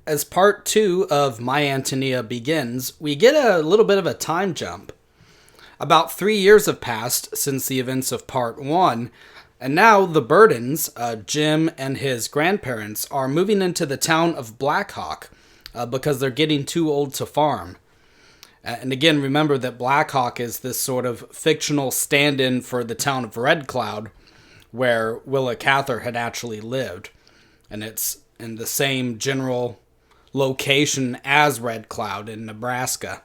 As part two of My Antonia begins, we get a little bit of a time jump. About 3 years have passed since the events of part one, and now the Burdens, Jim and his grandparents, are moving into the town of Blackhawk because they're getting too old to farm. And again, remember that Blackhawk is this sort of fictional stand-in for the town of Red Cloud, where Willa Cather had actually lived. And it's in the same general location as Red Cloud in Nebraska.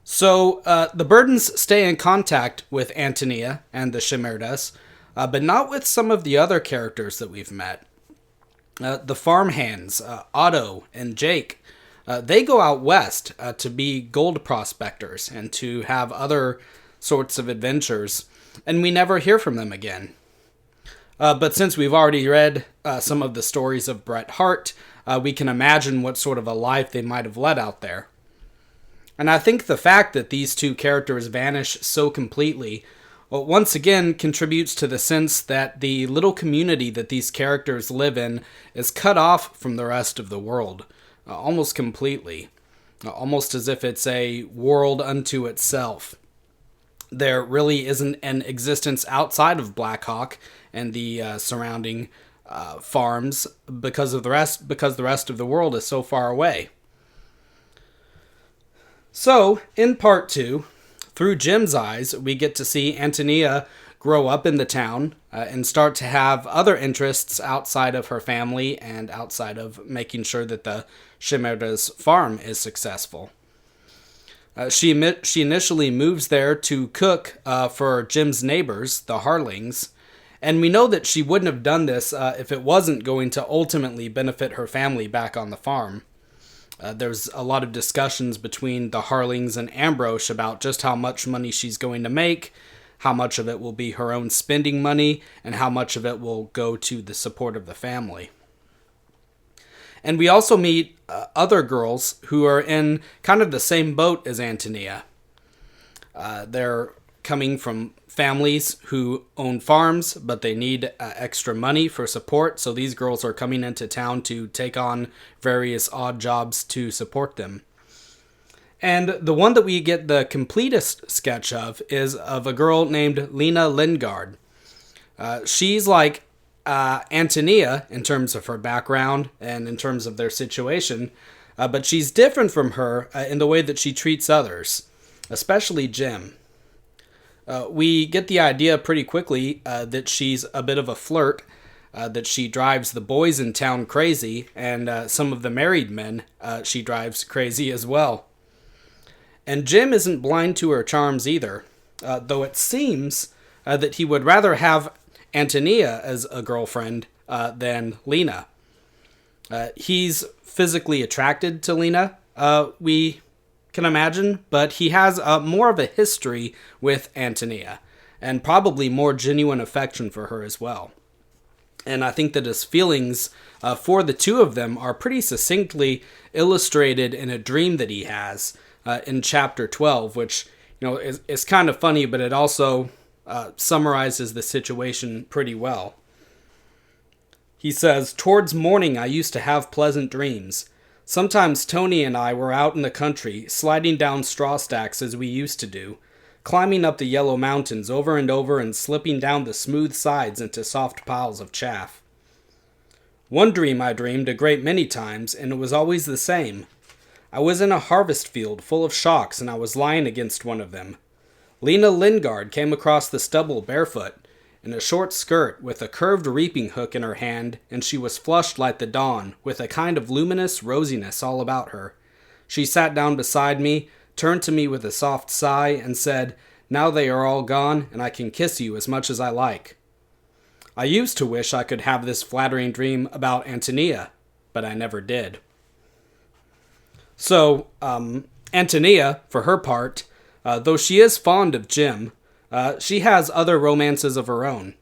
So the Burdens stay in contact with Antonia and the Shimerdas, but not with some of the other characters that we've met. The farmhands, Otto and Jake, they go out west to be gold prospectors and to have other sorts of adventures, and we never hear from them again. But since we've already read some of the stories of Bret Harte, we can imagine what sort of a life they might have led out there. And I think the fact that these two characters vanish so completely, once again contributes to the sense that the little community that these characters live in is cut off from the rest of the world, almost completely, almost as if it's a world unto itself. There really isn't an existence outside of Blackhawk and the surrounding farms because the rest of the world is so far away. So, in part two, through Jim's eyes, we get to see Antonia grow up in the town and start to have other interests outside of her family and outside of making sure that the Shimerda's farm is successful. She initially moves there to cook for Jim's neighbors, the Harlings, and we know that she wouldn't have done this if it wasn't going to ultimately benefit her family back on the farm. There's a lot of discussions between the Harlings and Ambrose about just how much money she's going to make, how much of it will be her own spending money, and how much of it will go to the support of the family. And we also meet other girls who are in kind of the same boat as Antonia. They're coming from families who own farms, but they need extra money for support, so these girls are coming into town to take on various odd jobs to support them. And the one that we get the completest sketch of is of a girl named Lena Lingard. She's like Antonia in terms of her background and in terms of their situation, but she's different from her in the way that she treats others, especially Jim. We get the idea pretty quickly that she's a bit of a flirt, that she drives the boys in town crazy, and some of the married men she drives crazy as well. And Jim isn't blind to her charms either, though it seems that he would rather have Antonia as a girlfriend than Lena. He's physically attracted to Lena, we can imagine, but he has more of a history with Antonia, and probably more genuine affection for her as well. And I think that his feelings for the two of them are pretty succinctly illustrated in a dream that he has in chapter 12, which is kind of funny, but it also summarizes the situation pretty well. He says, "Towards morning I used to have pleasant dreams. Sometimes Tony and I were out in the country, sliding down straw stacks as we used to do, climbing up the yellow mountains over and over and slipping down the smooth sides into soft piles of chaff. One dream I dreamed a great many times, and it was always the same. I was in a harvest field full of shocks, and I was lying against one of them. Lena Lingard came across the stubble barefoot, in a short skirt with a curved reaping hook in her hand, and she was flushed like the dawn, with a kind of luminous rosiness all about her. She sat down beside me, turned to me with a soft sigh, and said, 'Now they are all gone, and I can kiss you as much as I like.' I used to wish I could have this flattering dream about Antonia, but I never did." So, Antonia, for her part, though she is fond of Jim, she has other romances of her own,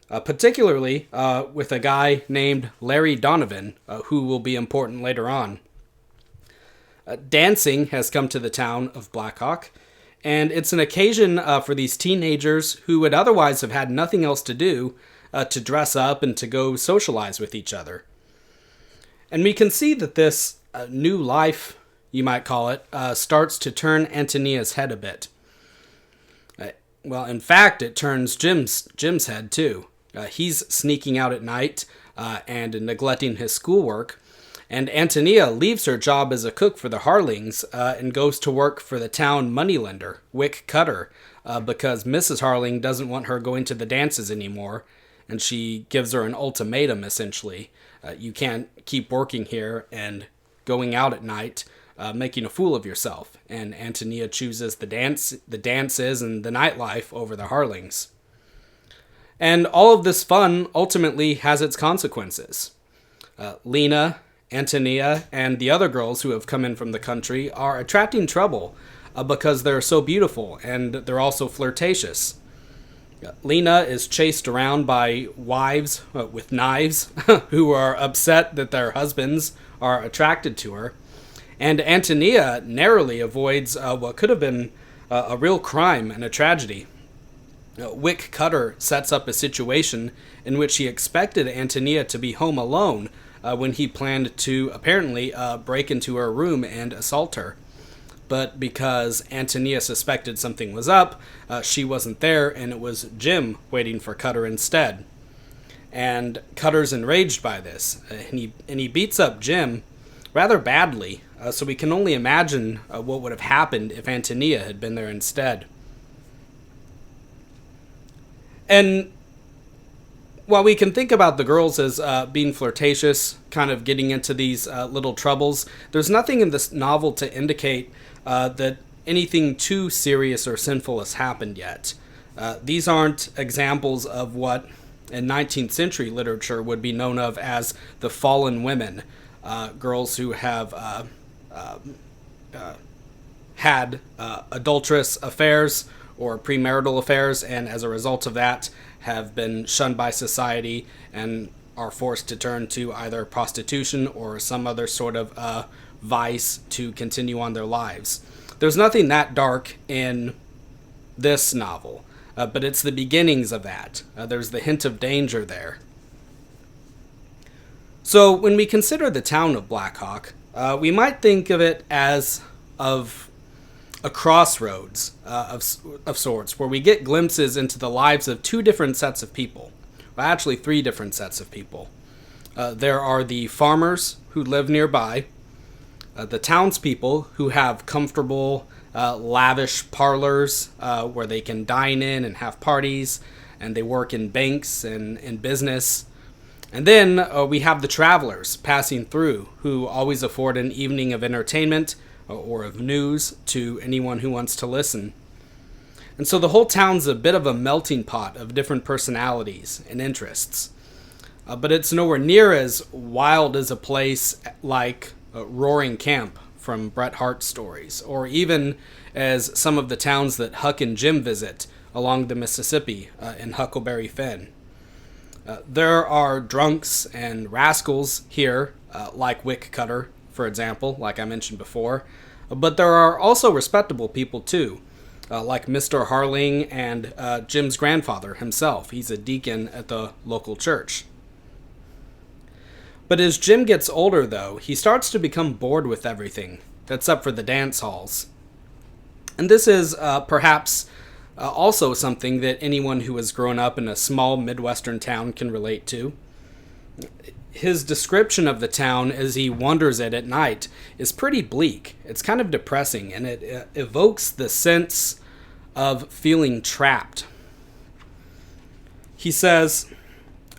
particularly with a guy named Larry Donovan, who will be important later on. Dancing has come to the town of Blackhawk, and it's an occasion for these teenagers who would otherwise have had nothing else to do to dress up and to go socialize with each other. And we can see that this new life, you might call it, starts to turn Antonia's head a bit. Well, in fact, it turns Jim's head too. He's sneaking out at night and neglecting his schoolwork. And Antonia leaves her job as a cook for the Harlings and goes to work for the town moneylender, Willa Cather, because Mrs. Harling doesn't want her going to the dances anymore. And she gives her an ultimatum, essentially. You can't keep working here and going out at night, making a fool of yourself. And Antonia chooses the dances and the nightlife over the Harlings. And all of this fun ultimately has its consequences. Lena, Antonia, and the other girls who have come in from the country are attracting trouble because they're so beautiful and they're also flirtatious. Lena is chased around by wives with knives who are upset that their husbands are attracted to her. And Antonia narrowly avoids what could have been a real crime and a tragedy. Willa Cather sets up a situation in which he expected Antonia to be home alone when he planned to apparently break into her room and assault her. But because Antonia suspected something was up, she wasn't there, and it was Jim waiting for Cather instead. And Cutter's enraged by this, and he beats up Jim rather badly, so we can only imagine what would have happened if Antonia had been there instead. And while we can think about the girls as being flirtatious, kind of getting into these little troubles, there's nothing in this novel to indicate that anything too serious or sinful has happened yet. These aren't examples of what in 19th century literature would be known of as the fallen women, girls who have had adulterous affairs or premarital affairs, and as a result of that have been shunned by society and are forced to turn to either prostitution or some other sort of vice to continue on their lives. There's nothing that dark in this novel, but it's the beginnings of that. There's the hint of danger there. So when we consider the town of Blackhawk, we might think of it as of a crossroads of sorts, where we get glimpses into the lives of two different sets of people. Well, actually, three different sets of people. There are the farmers who live nearby, the townspeople who have comfortable, lavish parlors where they can dine in and have parties, and they work in banks and in business. And then we have the travelers passing through, who always afford an evening of entertainment or of news to anyone who wants to listen. And so the whole town's a bit of a melting pot of different personalities and interests. But it's nowhere near as wild as a place like Roaring Camp from Bret Hart's stories, or even as some of the towns that Huck and Jim visit along the Mississippi in Huckleberry Finn. There are drunks and rascals here, like Willa Cather, for example, like I mentioned before. But there are also respectable people, too, like Mr. Harling and Jim's grandfather himself. He's a deacon at the local church. But as Jim gets older, though, he starts to become bored with everything, except for the dance halls. And this is perhaps also something that anyone who has grown up in a small Midwestern town can relate to. His description of the town as he wanders it at night is pretty bleak. It's kind of depressing, and it evokes the sense of feeling trapped. He says,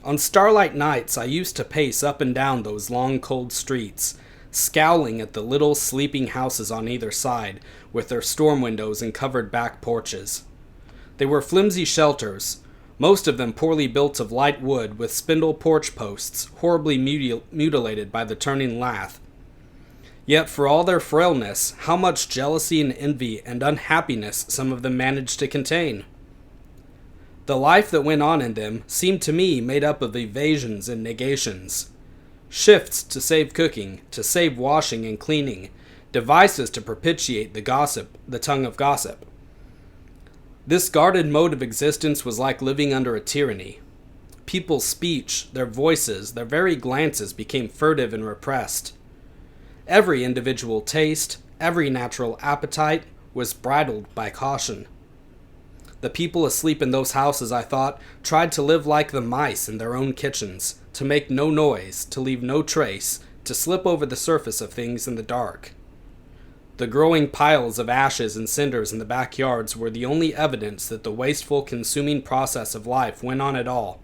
"On starlight nights, I used to pace up and down those long, cold streets, scowling at the little sleeping houses on either side with their storm windows and covered back porches. They were flimsy shelters, most of them poorly built of light wood with spindle porch posts, horribly mutilated by the turning lath. Yet for all their frailness, how much jealousy and envy and unhappiness some of them managed to contain. The life that went on in them seemed to me made up of evasions and negations. Shifts to save cooking, to save washing and cleaning, devices to propitiate the tongue of gossip. This guarded mode of existence was like living under a tyranny. People's speech, their voices, their very glances became furtive and repressed. Every individual taste, every natural appetite was bridled by caution. The people asleep in those houses, I thought, tried to live like the mice in their own kitchens, to make no noise, to leave no trace, to slip over the surface of things in the dark. The growing piles of ashes and cinders in the backyards were the only evidence that the wasteful, consuming process of life went on at all.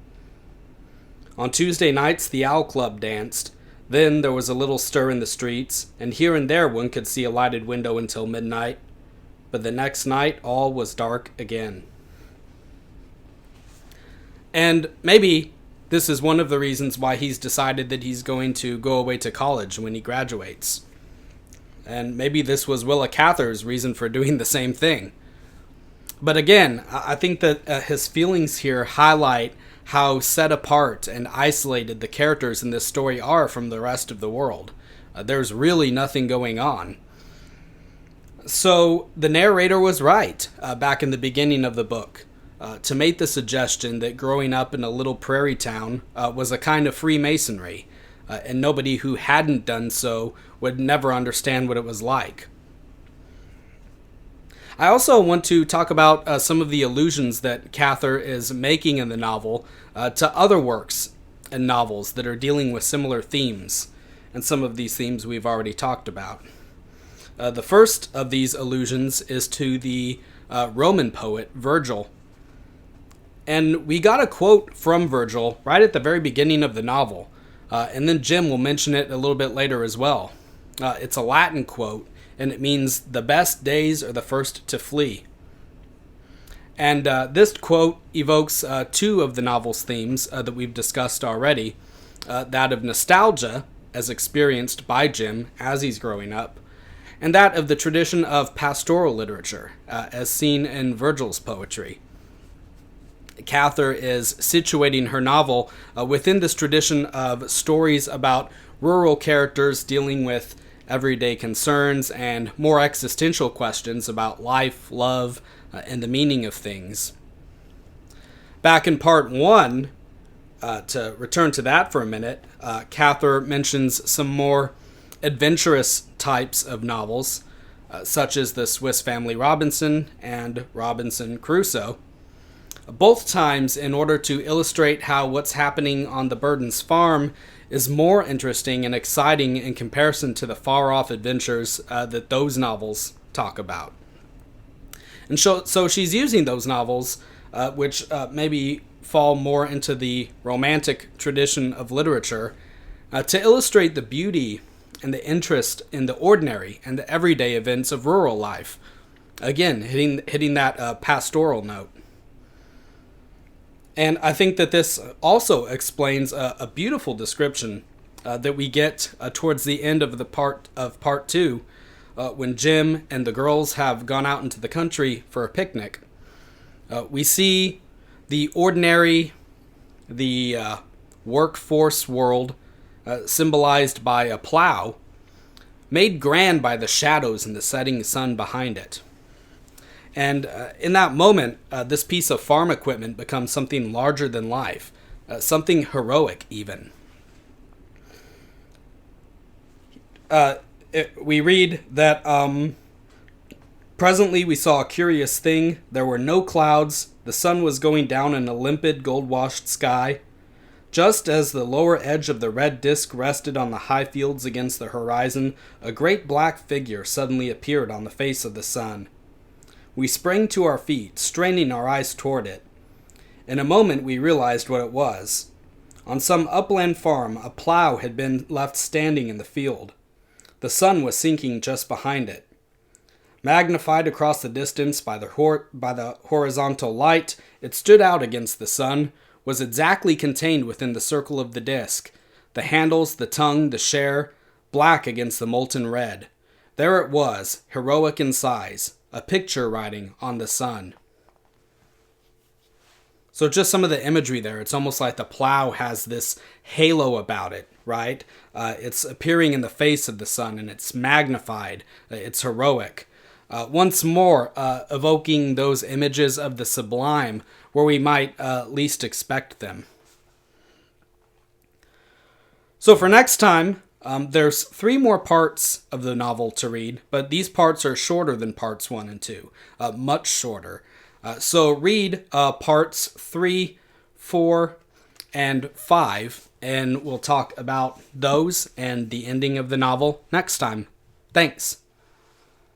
On Tuesday nights, the Owl Club danced. Then there was a little stir in the streets, and here and there one could see a lighted window until midnight. But the next night, all was dark again. And maybe this is one of the reasons why he's decided that he's going to go away to college when he graduates. And maybe this was Willa Cather's reason for doing the same thing. But again, I think that his feelings here highlight how set apart and isolated the characters in this story are from the rest of the world. There's really nothing going on. So the narrator was right back in the beginning of the book to make the suggestion that growing up in a little prairie town was a kind of Freemasonry, and nobody who hadn't done so would never understand what it was like. I also want to talk about some of the allusions that Cather is making in the novel to other works and novels that are dealing with similar themes, and some of these themes we've already talked about. The first of these allusions is to the Roman poet Virgil. And we got a quote from Virgil right at the very beginning of the novel, and then Jim will mention it a little bit later as well. It's a Latin quote, and it means, "The best days are the first to flee." And this quote evokes two of the novel's themes that we've discussed already, that of nostalgia, as experienced by Jim as he's growing up, and that of the tradition of pastoral literature, as seen in Virgil's poetry. Cather is situating her novel within this tradition of stories about rural characters dealing with everyday concerns and more existential questions about life, love, and the meaning of things. Back in part 1, to return to that for a minute, Cather mentions some more adventurous types of novels, such as the Swiss Family Robinson and Robinson Crusoe, both times in order to illustrate how what's happening on the Burdens farm is more interesting and exciting in comparison to the far-off adventures that those novels talk about. And so she's using those novels, which maybe fall more into the romantic tradition of literature, to illustrate the beauty and the interest in the ordinary and the everyday events of rural life. Again, hitting that pastoral note. And I think that this also explains a beautiful description that we get towards the end of part 2, when Jim and the girls have gone out into the country for a picnic. We see the ordinary, the workforce world, symbolized by a plow, made grand by the shadows and the setting sun behind it. And in that moment, this piece of farm equipment becomes something larger than life, something heroic even. We read that presently we saw a curious thing. There were no clouds. The sun was going down in a limpid, gold-washed sky. Just as the lower edge of the red disk rested on the high fields against the horizon, a great black figure suddenly appeared on the face of the sun. We sprang to our feet, straining our eyes toward it. In a moment we realized what it was. On some upland farm, a plow had been left standing in the field. The sun was sinking just behind it. Magnified across the distance by the horizontal light, it stood out against the sun, was exactly contained within the circle of the disk. The handles, the tongue, the share, black against the molten red. There it was, heroic in size, a picture writing on the sun. So just some of the imagery there. It's almost like the plow has this halo about it, right? It's appearing in the face of the sun, and it's magnified. It's heroic. Once more, evoking those images of the sublime where we might least expect them. So for next time, there's 3 more parts of the novel to read, but these parts are shorter than parts 1 and 2, much shorter. So read parts 3, 4, and 5, and we'll talk about those and the ending of the novel next time. Thanks.